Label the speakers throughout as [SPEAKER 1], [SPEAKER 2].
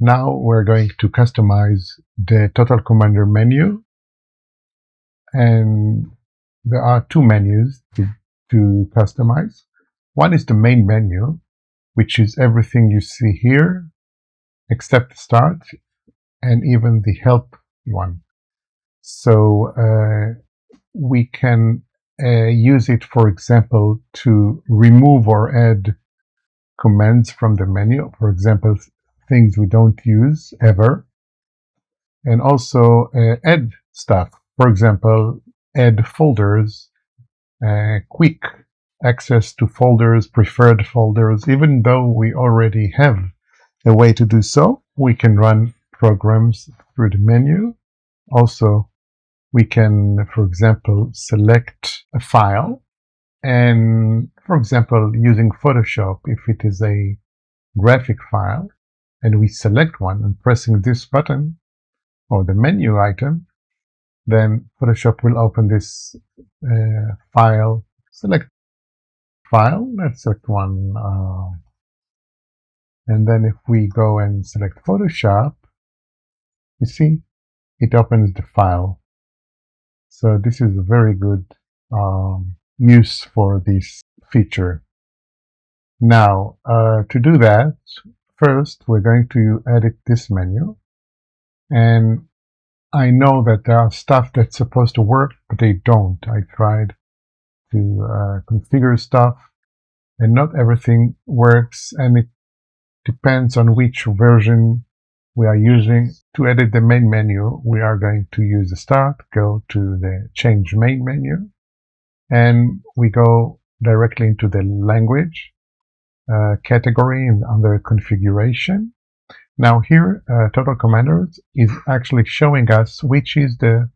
[SPEAKER 1] Now we're going to customize the Total Commander menu, and there are two menus to customize. One is the main menu, which is everything you see here except the start and even the help one. So we can use it, for example, to remove or add commands from the menu, for example, things we don't use ever, and also add stuff, for example, add folders, quick access to folders, preferred folders. Even though we already have a way to do so, we can run programs through the menu. Also, we can, for example, select a file, and for example, using Photoshop, if it is a graphic file and we select one and pressing this button or the menu item, then Photoshop will open this file. Select file, let's select one, and then if we go and select Photoshop, you see it opens the file. So this is a very good use for this feature. Now, to do that, first we're going to edit this menu, and I know that there are stuff that's supposed to work, but they don't. I tried to configure stuff, and not everything works, and it depends on which version we are using. To edit the main menu, we are going to use the start, go to the change main menu, and we go directly into the language category and under configuration. Now here, Total Commanders is actually showing us which is the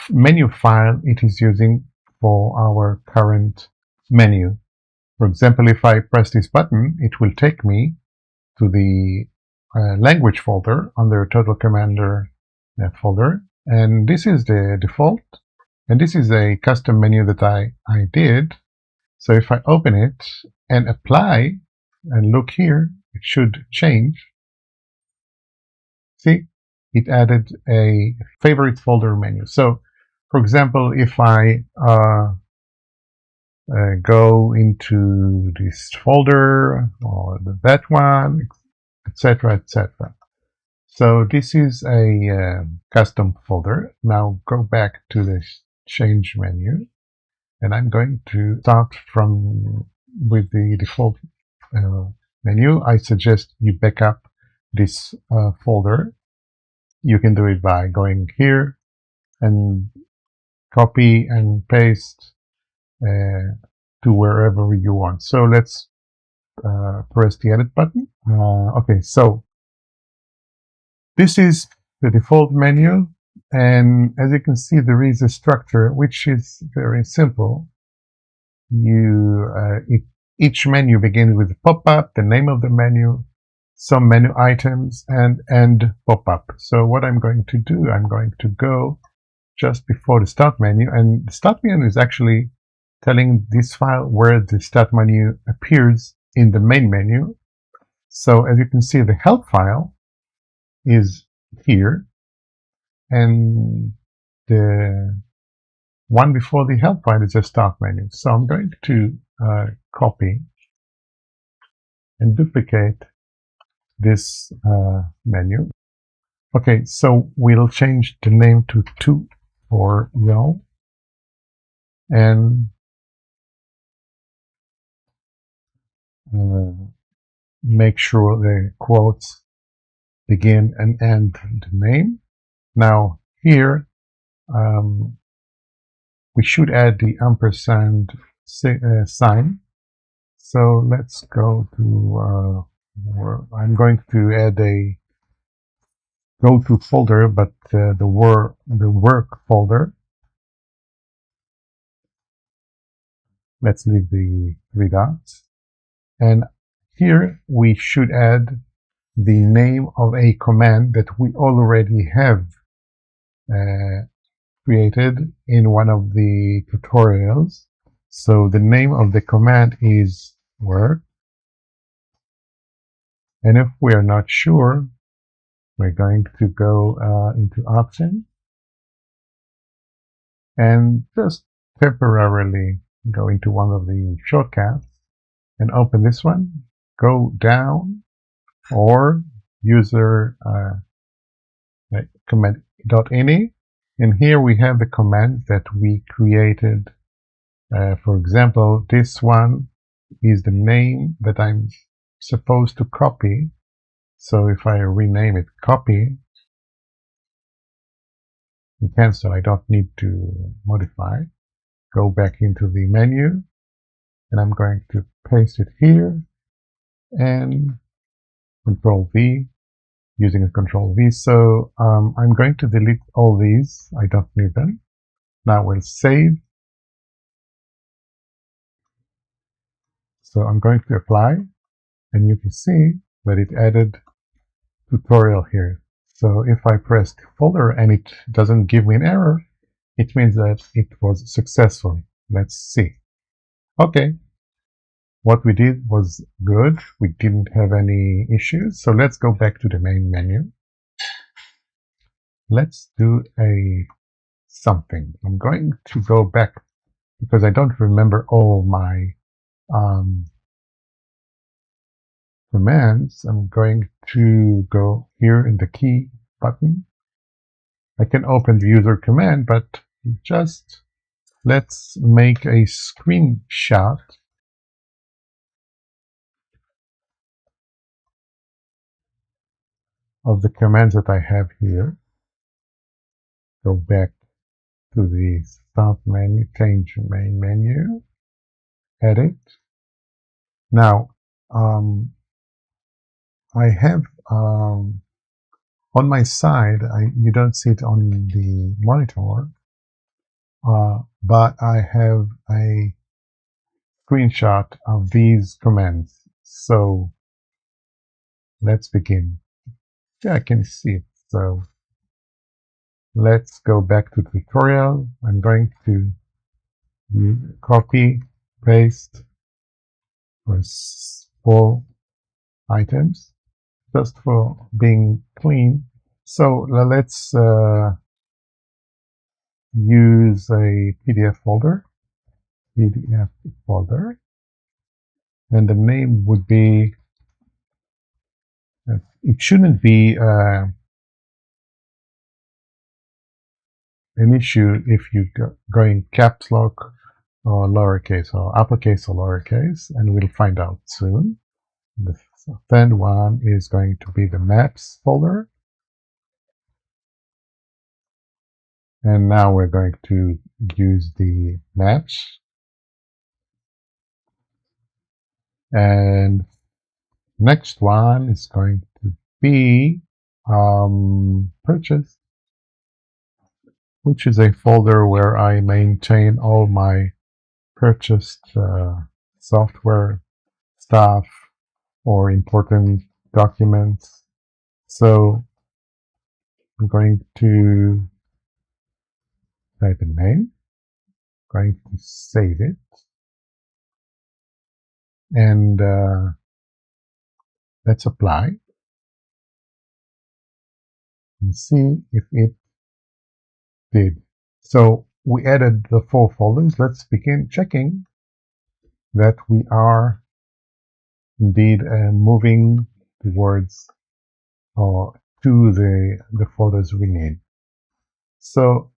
[SPEAKER 1] menu file it is using for our current menu. For example, if I press this button, it will take me to the language folder under Total Commander folder, and this is the default, and this is a custom menu that I did. So if I open it and apply and look here, it should change. See, it added a favorite folder menu. So for example, if I go into this folder or that one, etc., etc. So this is a custom folder. Now go back to the change menu, and I'm going to start with the default menu. I suggest you back up this folder. You can do it by going here and copy and paste to wherever you want. So let's press the edit button. Okay, so this is the default menu, and as you can see, there is a structure which is very simple. Each menu begins with a pop-up, the name of the menu, some menu items, and end pop-up. So what I'm going to do, I'm going to go just before the start menu, and the start menu is actually telling this file where the start menu appears in the main menu. So as you can see, the help file is here, and the one before the help file is a start menu. So I'm going to copy and duplicate this menu. Okay, so we'll change the name to tutorial, and make sure the quotes begin and end the name. Now here we should add the ampersand sign. So let's go to I'm going to add a go-to folder, but the work folder. Let's leave the three dots, and here we should add the name of a command that we already have created in one of the tutorials. So the name of the command is work, and if we are not sure, we're going to go into Options and just temporarily go into one of the shortcuts and open this one, go down, or usercmd.ini, and here we have the commands that we created. For example, this one is the name that I'm supposed to copy. So if I rename it copy and cancel, I don't need to modify. Go back into the menu, and I'm going to paste it here and Control V, using a Control V. So I'm going to delete all these. I don't need them. Now we'll save. So I'm going to apply, and you can see that it added tutorial here. So if I press the folder and it doesn't give me an error, it means that it was successful. Let's see. Okay, what we did was good. We didn't have any issues. So let's go back to the main menu. Let's do something. I'm going to go back because I don't remember all my commands. I'm going to go here in the key button. I can open the user command, but just let's make a screenshot of the commands that I have here. Go back to the Start menu, change main menu, edit. Now, I have on my side, you don't see it on the monitor, but I have a screenshot of these commands. So let's begin. Yeah, I can see it. So let's go back to the tutorial. I'm going to copy, paste for all items, just for being clean. So let's use a PDF folder, and the name would be, it shouldn't be an issue if you go in caps lock or lowercase, or uppercase or lowercase, and we'll find out soon. The third one is going to be the maps folder. And now we're going to use the maps. And next one is going to be purchase, which is a folder where I maintain all my purchased software stuff or important documents. So I'm going to type a name, going to save it, and let's apply and see if it did. So we added the 4 folders. Let's begin checking that we are indeed moving towards or to the folders we need. So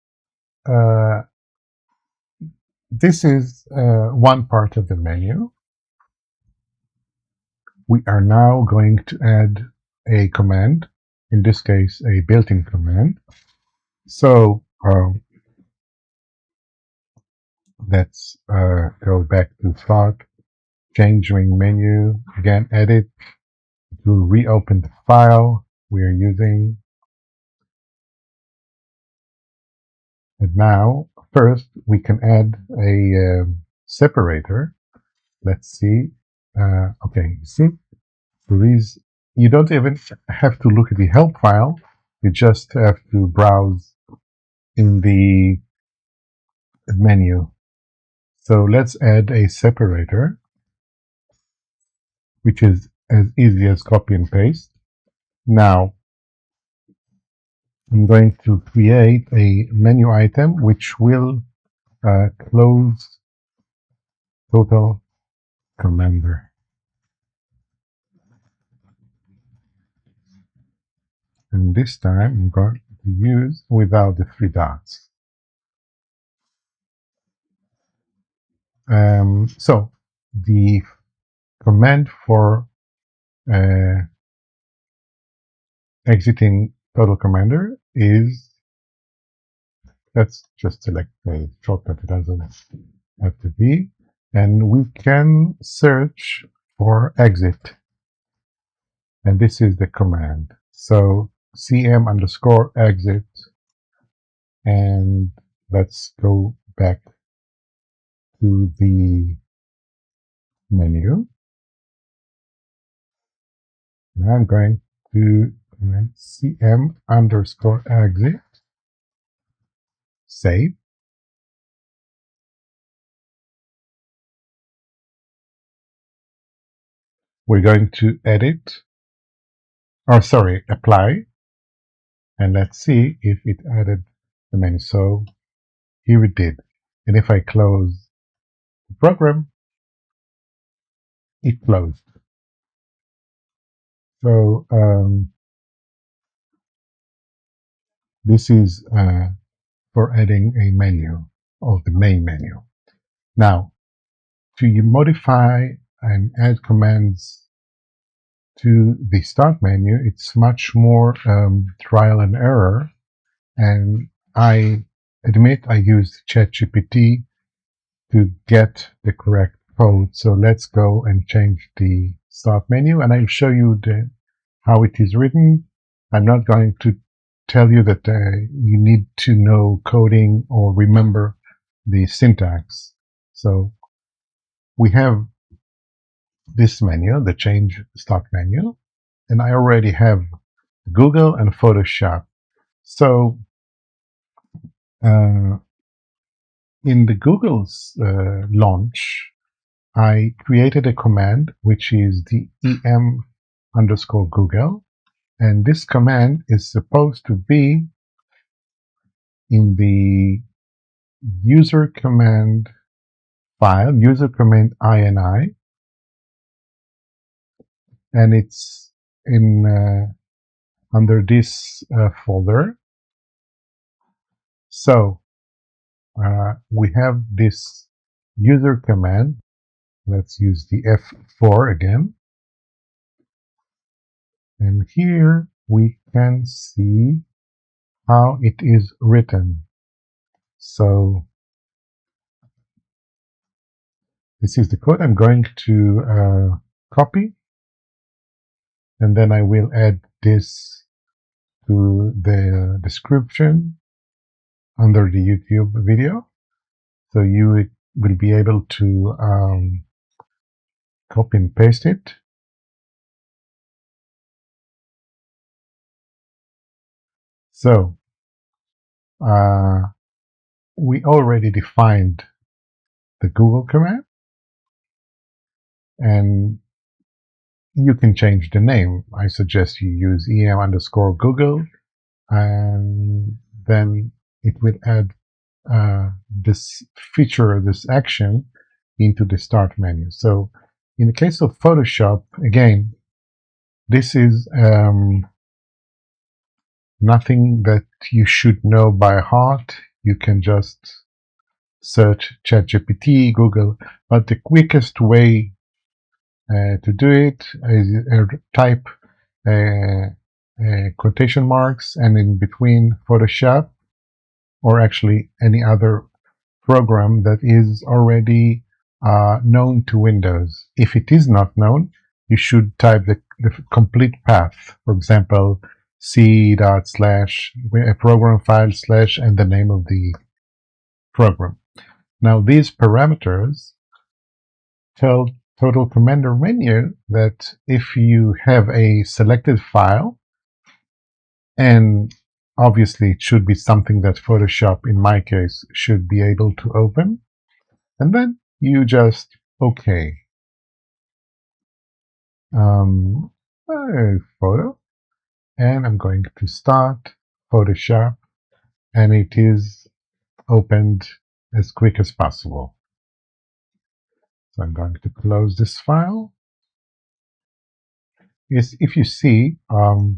[SPEAKER 1] this is one part of the menu. We are now going to add a command, in this case a built-in command. So let's go back to Start, change main menu, again edit, to reopen the file we are using. And now, first, we can add a separator. Let's see. Okay, you see, you don't even have to look at the help file. You just have to browse in the menu. So let's add a separator, which is as easy as copy and paste. Now, I'm going to create a menu item which will close Total Commander. And this time I'm going to use without the 3 dots. So the command for exiting Total Commander is, let's just select a shortcut, it doesn't have to be, and we can search for exit, and this is the command. So cm_exit, and let's go back to the menu. Now I'm going to cm_exit, save. We're going to edit, or sorry, apply, and let's see if it added the menu. So here it did. And if I close the program, it closed. So this is for adding a menu of the main menu. Now, to modify and add commands to the start menu, it's much more trial and error. And I admit I used ChatGPT to get the correct code. So let's go and change the start menu, and I'll show you how it is written. I'm not going to tell you that you need to know coding or remember the syntax. So we have this menu, the change start menu, and I already have Google and Photoshop. So in the Google's launch, I created a command which is the em_Google, and this command is supposed to be in the user command file, usercmd.ini, and it's in under this folder. So we have this user command. Let's use the F4 again. And here we can see how it is written. So this is the code I'm going to copy, and then I will add this to the description under the YouTube video. So you will be able to copy and paste it. So we already defined the Google command, and you can change the name. I suggest you use em_Google, and then it will add this feature, this action, into the start menu. So in the case of Photoshop, again, this is nothing that you should know by heart. You can just search ChatGPT, Google, but the quickest way to do it is type quotation marks and in between Photoshop, or actually any other program that is already known to Windows. If it is not known, you should type the complete path. For example, c./program file/ and the name of the program. Now these parameters tell Total Commander menu that if you have a selected file, and obviously it should be something that Photoshop, in my case, should be able to open, and then you just OK. Photo, and I'm going to start Photoshop, and it is opened as quick as possible. So I'm going to close this file. Yes, if you see, for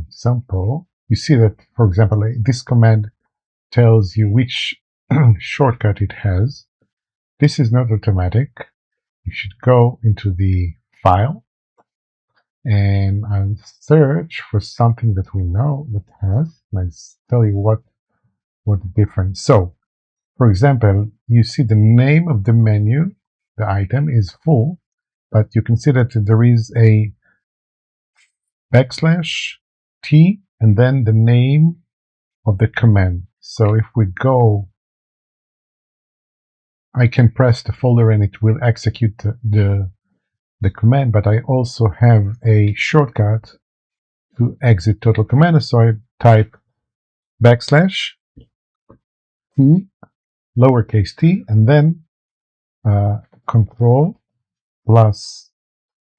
[SPEAKER 1] example, you see that, for example, this command tells you which shortcut it has. This is not automatic. You should go into the file and search for something that we know that has. Let's tell you what the difference. So, for example, you see the name of the menu, the item is full, but you can see that there is a \T and then the name of the command. So if we go, I can press the folder and it will execute the command, but I also have a shortcut to exit total command. So I type \T, lowercase t, and then Control plus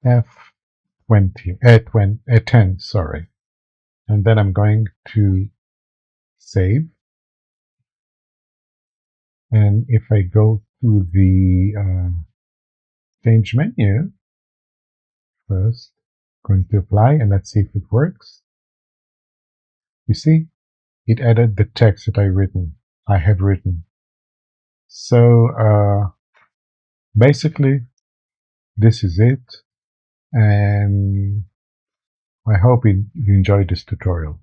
[SPEAKER 1] F10, sorry. And then I'm going to save. And if I go to the change menu, first, going to apply, and let's see if it works. You see, it added the text that I have written. So basically, this is it, and I hope you enjoyed this tutorial.